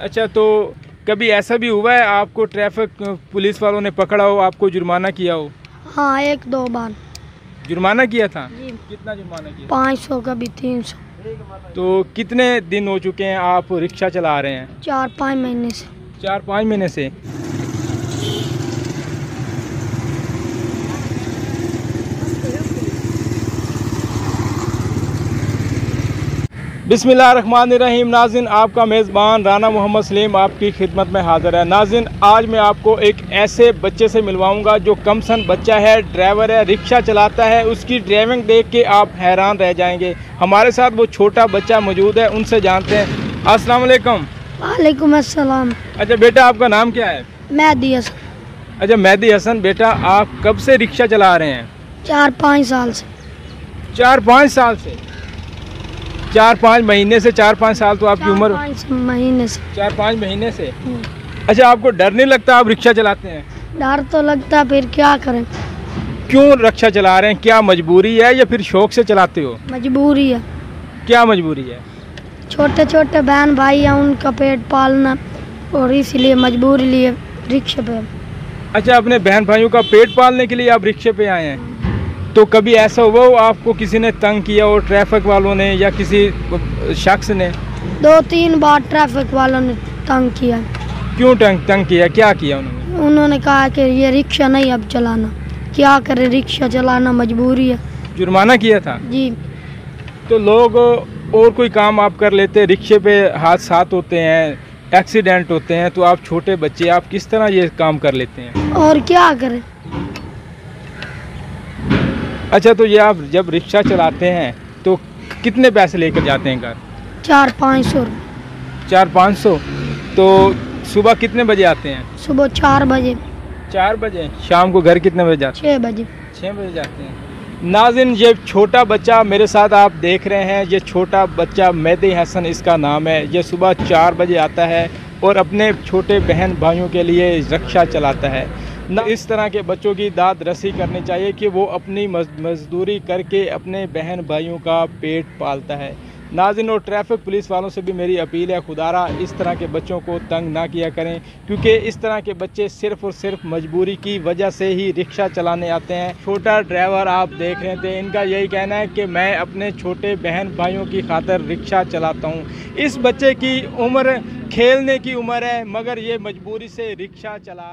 अच्छा, तो कभी ऐसा भी हुआ है आपको ट्रैफिक पुलिस वालों ने पकड़ा हो, आपको जुर्माना किया हो? हाँ, 1-2 बार जुर्माना किया था? जी। कितना जुर्माना किया? 500 कभी 300। तो कितने दिन हो चुके हैं आप रिक्शा चला रहे हैं? 4-5 महीने से। 4-5 महीने से। बिस्मिल्लाहिर्रहमानिर्रहीम। नाज़रीन, आपका मेज़बान राना मोहम्मद सलीम आपकी खिदमत में हाज़िर है। नाज़रीन, आज मैं आपको एक ऐसे बच्चे से मिलवाऊंगा जो कमसन बच्चा है, ड्राइवर है, रिक्शा चलाता है। उसकी ड्राइविंग देख के आप हैरान रह जाएंगे। हमारे साथ वो छोटा बच्चा मौजूद है, उनसे जानते हैं। अस्सलाम वालेकुम। वालेकुम अस्सलाम। अच्छा बेटा, आपका नाम क्या है? मेहदी हसन। अच्छा मेहदी हसन, बेटा आप कब से रिक्शा चला रहे हैं? 4-5 साल से। 4-5 साल से? 4-5 महीने से? 4-5 साल तो आपकी उम्र। 4-5 महीने से। 4-5 महीने से। अच्छा, आपको डर नहीं लगता आप रिक्शा चलाते हैं? डर तो लगता, फिर क्या करें। क्यों रिक्शा चला रहे हैं? क्या मजबूरी है या फिर शौक से चलाते हो? मजबूरी है। क्या मजबूरी है? छोटे छोटे बहन भाई हैं, उनका पेट पालना, और इसलिए मजबूरी लिए रिक्शे पे। अच्छा, अपने बहन भाइयों का पेट पालने के लिए आप रिक्शे पे आए हैं? तो कभी ऐसा हुआ हो आपको किसी ने तंग किया हो, ट्रैफिक वालों ने या किसी शख्स ने? 2-3 बार ट्रैफिक वालों ने तंग किया। क्यों तंग किया? क्या किया उन्होंने? उन्होंने कहा कि ये रिक्शा नहीं अब चलाना। क्या करे, रिक्शा चलाना मजबूरी है। जुर्माना किया था? जी। तो लोग और कोई काम आप कर लेते, रिक्शे पे हादसात होते हैं, एक्सीडेंट होते हैं, तो आप छोटे बच्चे, आप किस तरह ये काम कर लेते हैं? और क्या करें। अच्छा, तो ये आप जब रिक्शा चलाते हैं तो कितने पैसे लेकर जाते हैं घर? 400-500। 400-500। तो सुबह कितने बजे आते हैं? सुबह 4 बजे। 4 बजे। शाम को घर कितने बजे जाते हैं? 6 बजे। 6 बजे जाते हैं। नाज़रीन, ये छोटा बच्चा मेरे साथ आप देख रहे हैं, ये छोटा बच्चा मेहदी हसन इसका नाम है। ये सुबह 4 बजे आता है और अपने छोटे बहन भाइयों के लिए रिक्शा चलाता है। न इस तरह के बच्चों की दाद रसी करनी चाहिए कि वो अपनी मजदूरी करके अपने बहन भाइयों का पेट पालता है। नाज़रीन, और ट्रैफिक पुलिस वालों से भी मेरी अपील है, खुदारा इस तरह के बच्चों को तंग ना किया करें, क्योंकि इस तरह के बच्चे सिर्फ़ और सिर्फ मजबूरी की वजह से ही रिक्शा चलाने आते हैं। छोटा ड्राइवर आप देख रहे थे, इनका यही कहना है कि मैं अपने छोटे बहन भाइयों की खातिर रिक्शा चलाता हूँ। इस बच्चे की उम्र खेलने की उम्र है, मगर ये मजबूरी से रिक्शा चला